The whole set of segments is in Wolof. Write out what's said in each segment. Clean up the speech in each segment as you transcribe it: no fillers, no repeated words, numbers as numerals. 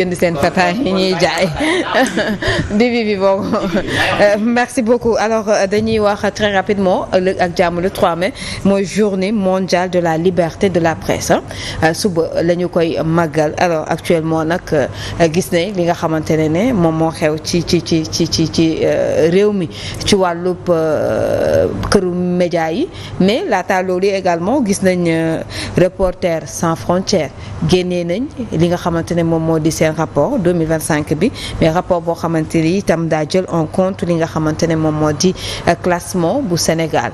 jënd seen pataay yi ñuy jaay bi boobu merci beaucoup alors dañuy wax très rapidement ëllëg ak jàmm le 3 mai mooy journée mondiale de la liberté de la presse suba la ñu koy màggal alors actuellement nag gis ne li nga xamante ne moom moo xew ci réew mi ci wàllub këru média yi mais laata loolu également gis nañ Reporters sans frontières génnee nañ li nga xamante ne moom moo di seen rapport 2025 bi mais rapport boo xamante ni itam daa jël en compte li nga xamante ne moom moo di classement bu Sénégal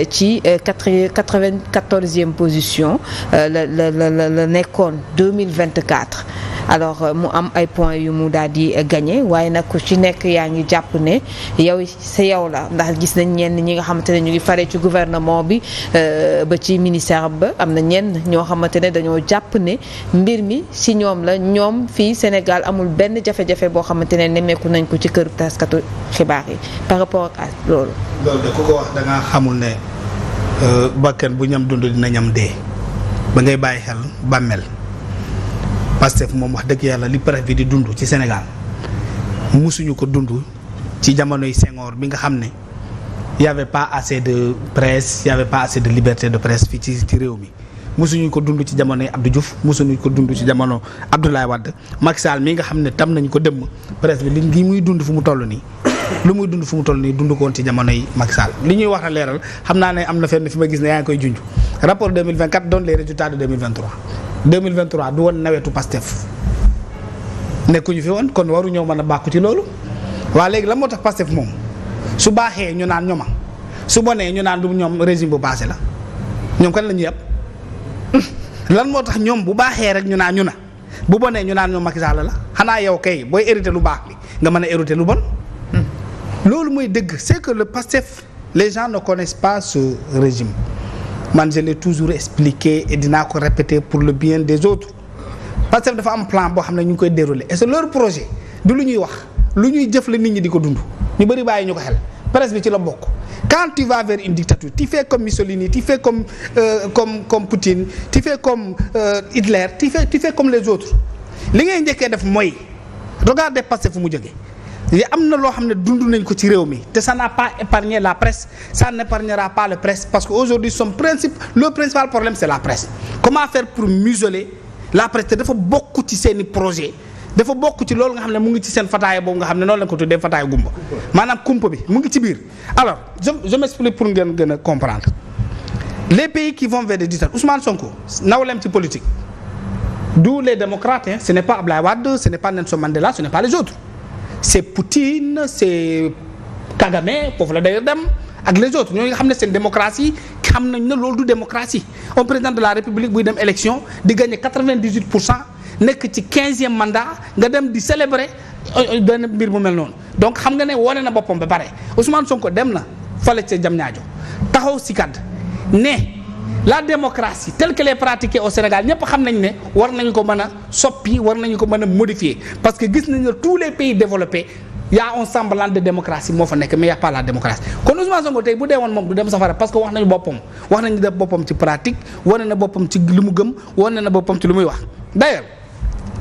ci 94e position la nekkoon 2024 alors mu am ay points yu mu daal di gagné waaye nag ku ci nekk yaa ngi jàpp ne yow sa yow la ndax gis nañ ñenn ñi nga xamante ne ñu ngi faree ci gouvernement bi ba ci ministère ba am na ñenn ñoo xamante ne dañoo jàpp ne mbir mi si ñoom la ñoom fii Sénégal amul benn jafe-jafe boo xamante ne nemmeeku nañ ko ci kër taskatu xibaar yi par rapport ak loolu. loolu de ku ko wax da nga xamul ne bakkan bu ñam dund dina ñam dee ba ngay bàyyi xel bàmmeel Pastef moom wax dëgg yàlla li presse bi di dund ci Sénégal musuñu ko dund ci jamonoy Senghor bi nga xam ne y avait pas assez de presse y avait pas assez de liberté de presse fii ci réew mi. musuñu ko dund ci jamonoy Abdou Diouf musuñu ko dund ci jamono Abdoulaye Wade Macky Sall mi nga xam ne tam nañu ko dëmm presse bi li muy dund fu mu toll nii lu muy dund fu mu toll nii dund ko woon ci jamonoy Macky Sall li ñuy wax a leeral xam naa ne am na fenn fi ma gis ne yaa ngi koy junj rapport 2024 donne les résultats de 2023 du woon nawetu Pastef nekkuñu fi woon kon waru ñëw mën a bàkku ci loolu waa léegi la moo tax Pastef moom su baaxee ñu naan ñooma su bonee ñu naan du ñoom régime bu passé la ñoom kan la ñuy yàpp lan moo tax ñoom bu baaxee rek ñu naan ñu na bu bonee ñu naan ñoom Macky Sall la xanaa yow kay booy hérité lu baax li nga mën a hérité lu bon loolu mooy dëgg c'est que le Pastef les gens ne connaissent pas ce régime man je l'ai toujours expliqué et dinaa ko répéter pour le bien des autres Pastef dafa am plan boo xam ne ñu ngi koy dérouler et c'est leur projet du lu ñuy wax lu ñuy jëf la nit ñi di ko dund ñu bëri bàyyi ñu ko xel presse bi ci la bokk. Quand tu vas vers une dictature tu fais comme Mussolini tu fais comme Poutine tu fais comme Hitler tu fais comme les autres li ngay njëkkee def mooy regardez Pastef fu mu jógee am na loo xam ne dund nañ ko ci réew mi te ça n'a pas épargné la presse ça n'épargnera pas la presse parce que aujourd'hui le principal problème c'est la presse comment faire pour museler la presse te dafa bokk ci seeni projet dafa bokk ci loolu nga xam ne mu ngi ci seen fataaya boobu nga xam ne noonu lañ ko tuddee fataaya gumba maanaam kumpa bi mu ngi ci biir alors je m'explique pour ngeen gën a comprendre les pays qui vont vers des dictatures Ousmane Sonko nawleem ci politique d'où les démocrates ce n'est pas Abdoulaye Wade ce n'est pas Nelson Mandela ce n'est pas les autres c'est Poutine c'est Kagame foofu la d'ailleurs dem ak les autres ñooñu nga xam ne seen démocratie xam nañ ne loolu du démocratie un président de la République buy dem élection di gagner 98% nekk ci 15e mandat nga dem di célébrer benn mbir mu mel noonu donc xam nga ne wane na boppam ba pare Ousmane Sonko dem na fale ca Diamniadio taxaw si kàddu ne la démocratie telle qu'elle est pratiquée au Sénégal ñëpp xam nañ ne war nañu ko mën a soppi war nañu ko mën a modifier parce que gis nañ ne tous les pays développés y a un semblant de démocratie moo fa nekk mais y a pas la démocratie kon Ousmane Sonko tey bu dee woon moom du dem safara parce que wax nañu boppam wax nañu def boppam ci pratique wane na boppam ci li mu gëm wane na boppam ci li muy wax d'ailleurs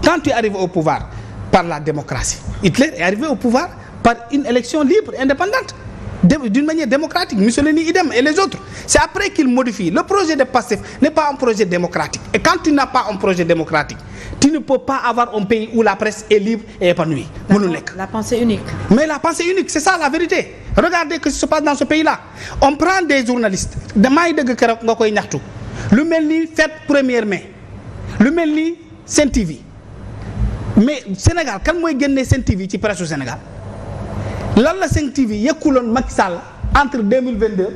quand tu arrives au pouvoir par la démocratie Hitler est arrivé au pouvoir par une élection libre indépendante d'une manière démocratique Mussolini idem et les autres c'est après qu'il modifie le projet de Pastef n'est pas un projet démocratique et quand tu n'as pas un projet démocratique tu ne peux pas avoir un pays où la presse est libre et épanouie mënul nekk la pensée unique mais la pensée unique c'est ça la vérité regardez ce qui se passe dans ce pays-là on prend des journalistes damay dëgg keroog nga koy ñaxtu lu mel ni fête 1er mai lu mel ni Sen TV mais Sénégal kan mooy génnee Sen TV ci presse au Sénégal lan la Sen TV yëkkuloon Macky Sall entre 2022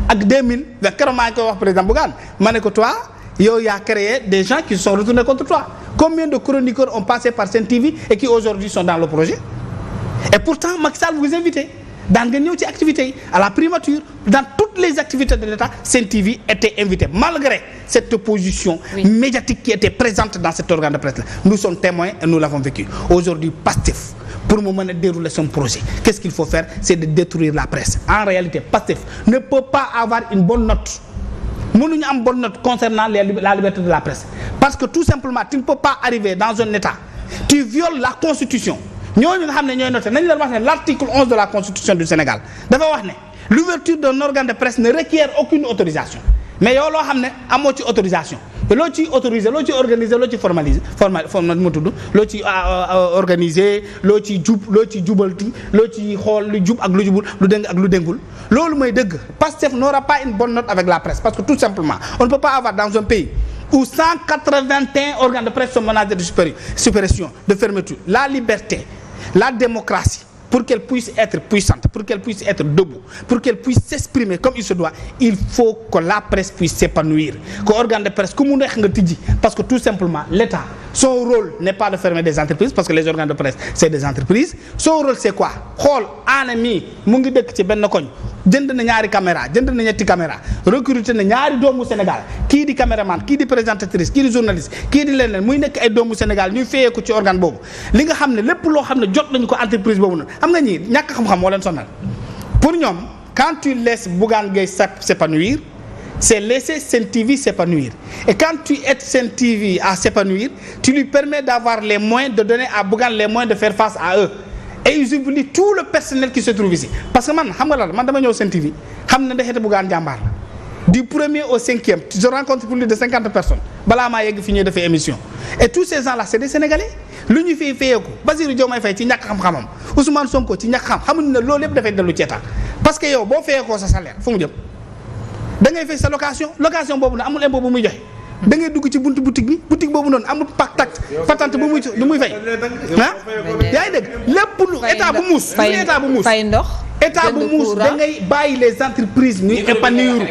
ak 2020 keroog maa ngi koy wax président Bougane ma ne ko toi yow yaa créé des gens qui se sont retournés contre toi combien de chroniqueurs ont passé par Sen TV et qui aujourd'hui sont dans le projet et pourtant Macky Sall vous invitez daan ngeen ñëw ci activités yi à la primature dans toutes les activités de l'État Sen TV était invité malgré cette opposition médiatique qui était présente dans cet organe de presse là nous sommes témoins et nous l'avons vécu aujourd'hui Pastef pour mu mën a dérouler son projet qu'est-ce qu'il faut faire c'est de détruire la presse en réalité Pastef ne peut pas avoir une bonne note mënuñu am bonne note concernant la liberté de la presse parce que tout simplement tu ne peux pas arriver dans un État tu violes la constitution ñooñu nga xam ne ñooy noté nañu leen wax ne l'article 11 de la constitution du Sénégal dafa wax ne l'ouverture d'un organe de presse ne requiert aucune autorisation mais yow loo xam ne amoo ci autorisation loo ciy autorisé loo ciy organisé loo ciy formalisé mu tudd loo ciy organisé loo ciy jubalti loo ciy xool lu jub ak lu jubul lu dëng ak lu dëngul loolu mooy dëgg. Pastef n'aura pas une bonne note avec la presse parce que tout simplement on ne peut pas avoir dans un pays où 181 organes de presse sont menacés de suppression, de fermeture. La liberté, la démocratie, pour qu'elle puisse être puissante, pour qu'elle puisse être debout, pour qu'elle puisse s'exprimer comme il se doit, il faut que la presse puisse s'épanouir. Que l'organe de presse, comme on dit, parce que tout simplement, l'État, son rôle n'est pas de fermer des entreprises, parce que les organes de presse, c'est des entreprises. Son rôle, c'est quoi? Xool anami mu ngi dëkk ci benn koñ jënd na ñaari caméra jënd na ñetti caméra recruter na ñaari doomu Sénégal kii di caméraman kii di présentatrice kii di journaliste kii di leneen muy nekk ay doomu Sénégal ñuy fayeeku ci organe boobu li nga xam ne lépp loo xam ne jot nañu ko entreprise boobu noonu xam nga ñii ñàkk xam-xam moo leen sonal pour ñoom quand tu laisses Bougane Gueye s'épanouir c'est laisser Sen TV s'épanouir et quand tu aides Sen TV à s'épanouir tu lui permets d'avoir les moyens de donner à Bougane les moyens de faire face à eux et ils oublient tout le personnel qui se trouve ici parce que man xam nga lan man dama ñëw Sen TV xam ne ndexete Bougane jàmbaar la du premier au cinquième je rencontre plus de 50 personnes balaa maa yegg fi ñuy defee émission et tous ces gens là c'est des Sénégalais lu ñu fiy fayeeku Bassirou Diomaye Faye ci ñàkk xam-xamam Ousmane Sonko ci ñàkk xam xamuñ ne loolu yëpp dafay dellu ci état parce que yow boo fayeekoo sa salaire fu mu jëm da ngay fay sa location boobu nag amul impôt bu muy joxe da ngay dugg ci buntu boutique bi boutique boobu noonu amul taxe patente bu muy fay yaa ngi dégg lépp lu état bu muus fay ndox état bu muus da ngay bàyyi les entreprises ñuy épanouir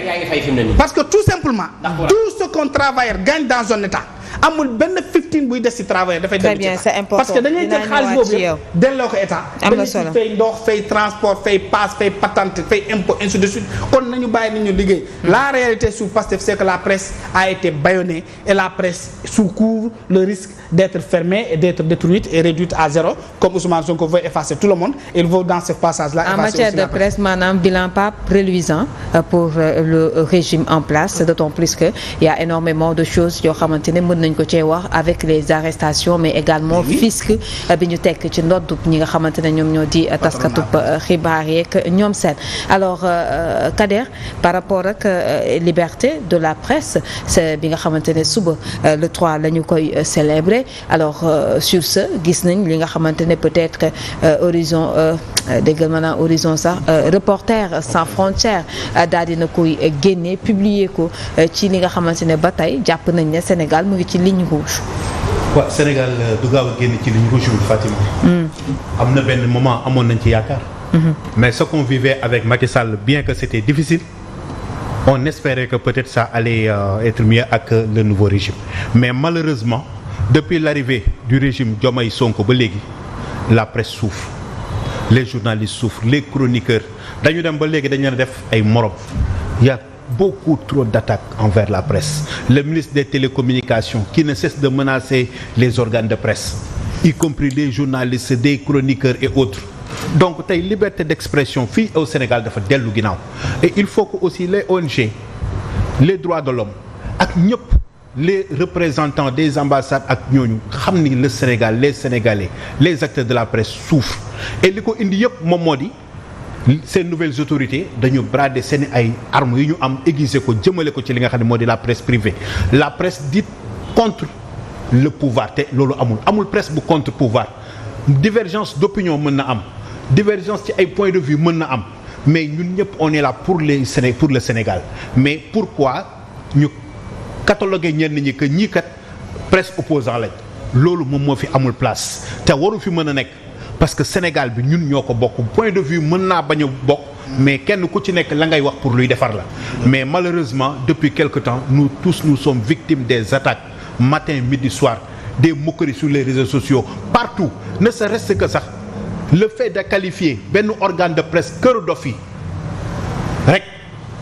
parce que tout simplement tout ce qu'un travailleur gagne dans un état amul benn 15 buy des ci travailleur dafay très bien c'est important parce que da ngay jël xaalis boobu yëpp delloo ko état dañu ci fay ndox fay transport fay passe fay patente fay impôt ainsi de suite kon nañu bàyyi nit ñu liggéey la réalité sous Pastef c'est que la presse a été bâillonnée et la presse court le risque d'être fermée et d'être détruite et réduite à zéro comme Ousmane Sonko veut effacer tout le monde il faut dans ce passage là en matière de presse maanaam bilan pas reluisant pour le régime en place d'autant plus que il y a énormément de choses yoo xamante ne mën nañ ko cee wax avec les arrestations mais également fisc bi ñu tekk ci ndodd ñi nga xamante ne ñoom ñoo di taskatub xibaar yeeg ñoom seen alors Kader par rapport ak liberté de la presse c'est bi nga xamante ne suba le 3 la ñu koy célébrer alors sur ce gis nañ li nga xamante ne peut-être horizon déggal maanaam horizon sax Reporters sans frontières daal dina koy génne publier ko ci li nga xamante ne ba tey jàpp nañ ne Sénégal mu ngi ci ligne rouge. waaw Sénégal du gaaw a génn ci ligne rouge bi Fatima. am na benn moment amoon nañ ci yaakaar. mais ce qu'on vivait avec Macky Sall bien que c'était difficile on espérait que peut-être ça allait être mieux ak le nouveau régime mais malheureusement depuis l'arrivée du régime Diomaye Sonko ba léegi la presse souffre les journalistes souffrent les chroniqueurs dañu dem ba léegi dañu leen def ay morom y a beaucoup trop d'attaques envers la presse le ministre des télécommunications qui ne cesse de menacer les organes de presse y compris les journalistes des chroniqueurs et autres donc tey liberté d'expression fii au Sénégal dafa dellu ginnaaw et il faut que aussi les ONG les droits de l'homme ak ñëpp les représentants des ambassades ak ñooñu xam ni le Sénégal les Sénégalais les acteurs de la presse souffrent et li ko indi yëpp moom moo di ces nouvelles autorités dañu brader seen ay armes yu ñu am aiguiser ko jëmale ko ci li nga xam ne moo di la presse privée la presse dite contre le pouvoir te loolu amul presse bu contre pouvoir divergence d'opinion mën na am divergence ci ay points de vue mën na am mais ñun ñëpp on est là pour le Sénégal mais pourquoi ñu cataloguer ñenn ñi que ñii kat presse opposant lañ loolu moom moo fi amul place te waru fi mën a nekk parce que Sénégal bi ñun ñoo ko bokk point de vue mën naa bañ a bokk mais kenn ku ci nekk la ngay wax pour luy defar la mais malheureusement depuis quelque temps nous tous nous sommes victimes des attaques matin midi soir des moqueries sur les réseaux sociaux partout ne serait-ce que sax le fait de qualifier benn organe de presse kër dof yi rek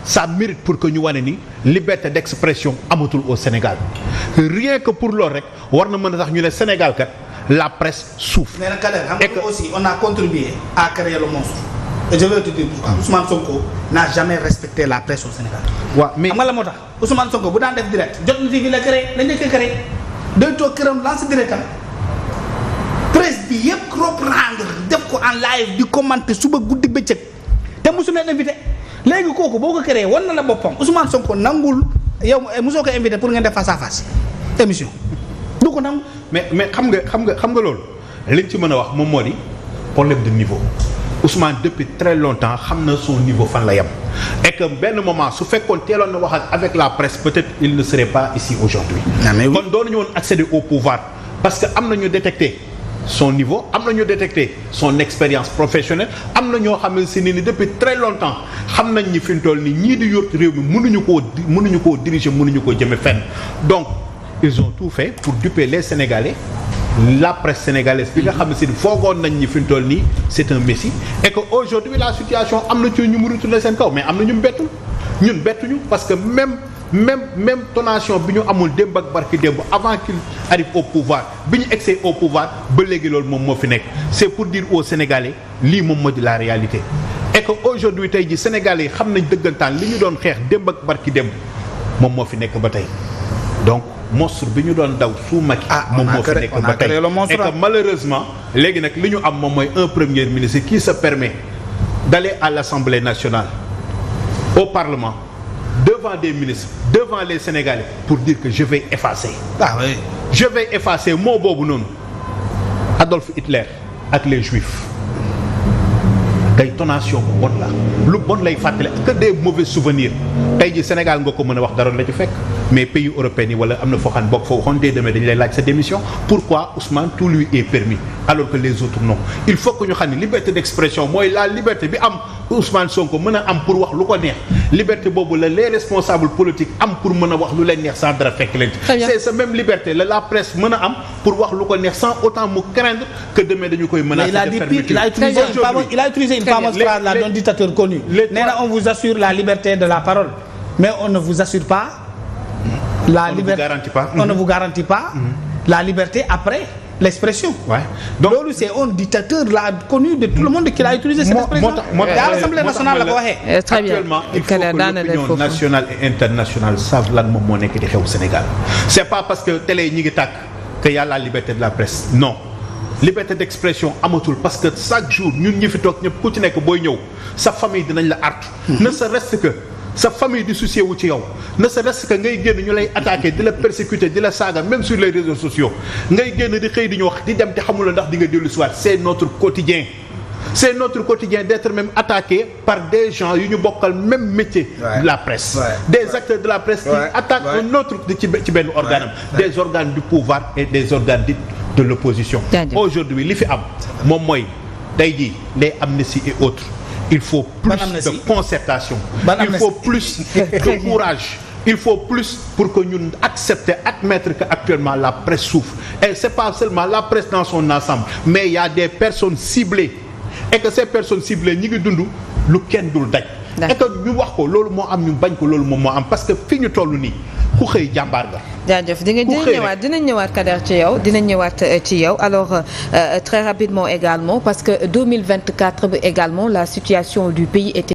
ça mérite pour que ñu wane ni liberté d'expression amatul au Sénégal rien que pour loolu rek war na mën a sax ñu ne Sénégal kat la presse souffre. mais nag xam nga aussi on a contribué à créer le monstre et je vais te dire pourquoi Ousmane Sonko n'a jamais respecté la presse au Sénégal. waaw mais xam nga la moo tax Ousmane Sonko bu daan def direct Jotna TV la créé dañ njëkk a créé day toog këram lance direct am reprendre def ko en live di commenter suba guddi bëccëg te mosu leen invité léegi kooku boo ko créé wan na la boppam Ousmane Sonko nangul yow mosoo ko invité pour ngeen def face à face émission du ko nangu. mais xam nga loolu liñ ci mën a wax moom moo di problème de niveau Ousmane depuis très longtemps xam na son niveau fan la yem et que benn moment su fekkoon teeloon na wax avec la presse peut-être il ne serait pas ici aujourd'hui kon doon nañu woon accéder au pouvoir parce que am na ñu détecté son niveau am na ñu détecté son expérience professionnelle am na ñoo xam ne ni depuis très longtemps xam nañ ni fi mu toll nii ñii di yor réew mi mënuñu koo diriger mënuñu koo jëme fenn donc ils ont tout fait pour duper les Sénégalais la presse sénégalaise bi nga xam ne si foogoon nañ ni fi mu toll nii c'est un messie et que aujourd'hui la situation am na ci ñu mu retourner seen kaw mais am na ñu bettul ñun bettuñu parce que même tonation bi ñu amul démb ak barki démb avant qu'il arrive au pouvoir bi ñu egsee au pouvoir ba léegi loolu moom moo fi nekk c'est pour dire aux Sénégalais lii moom moo di la réalité et que aujourd'hui tey ji Sénégalais yi xam nañ dëggantaan li ñu doon xeex démb ak barki démb moom moo fi nekk ba tey donc monstre bi ñu doon daw sous Macky moom moo fi nekk ba tey et que malheureusement léegi nag li ñu am moom mooy un premier ministre qui se permet d'aller à l'Assemblée nationale au Parlement devant des ministres devant les Sénégalais pour dire que je vais effacer je vais effacer moo boobu noonu Adolf Hitler ak les Juifs day tonation bu bon la lu bon lay fàttali que des mauvais souvenirs tey ji Sénégal nga ko mën a wax dara la ci fekk mais pays européens yi wala am na foo xam bokk foo waxoon dee demee dañu lay laaj sa démission pourquoi Ousmane tout lui est permis alors que les autres non il faut que ñu xam ne liberté d'expression mooy la liberté bi am Ousmane Sonko mën a am pour wax lu ko neex liberté boobu la les responsables politiques am pour mën a wax lu leen neex sans dara fekk leen c'est cette même liberté la presse mën a am pour wax lu ko neex sans autant mu craindre que demain dañu koy menacer de fermeture. Il a utilisé une fameuse phrase là d'un dictateur connu. Nee na on vous assure la liberté de la parole mais on ne vous assure pas la liberté. On ne vous garantit pas la liberté après l'expression. Donc loolu c'est un dictateur là connu de tout le monde qui l'a utilisé cette expression. à l'Assemblée nationale la ko waxee. Très bien actuellement il faut que l'opinion nationale et internationale savent lan moom moo nekk di xew Sénégal. c'est pas parce que télé yi ñi ngi tàkk que y a la liberté de la presse non. liberté d'expression amatul parce que chaque jour ñun ñi fi toog ñëpp ku ci nekk booy ñëw sa famille dinañ la artu ne serait-ce que sa famille di soucier wu ci yow ne serait-ce que ngay génn ñu lay attaquer di la persécuter di la saaga même sur les réseaux sociaux ngay génn di xëy di ñu wax di dem te xamula ndax di nga dellu si waat c'est notre quotidien d'être même attaqué par des gens yu ñu bokkal même métier de la presse des acteurs de la presse qui attaquent un autre ci benn organe des organes du pouvoir et des organes de l'opposition aujourd'hui li fi am moom mooy tey jii les amnisties et autres il faut plus de concertation il faut plus de courage il faut plus pour que ñun accepter admettre que actuellement la presse souffre et c'est pas seulement la presse dans son ensemble mais il y a des personnes ciblées et que ces personnes ciblées ñi ngi dund lu kenn dul daj et que ñu wax ko loolu moo am ñu bañ ko loolu moom moo am parce que fi ñu toll nii ku xëy jàmbaar ga jaajëf dinañ ñëwaat Kader ci yow dinañ ñëwaat ci yow alors très rapidement également parce que 2024 bi également la situation du pays était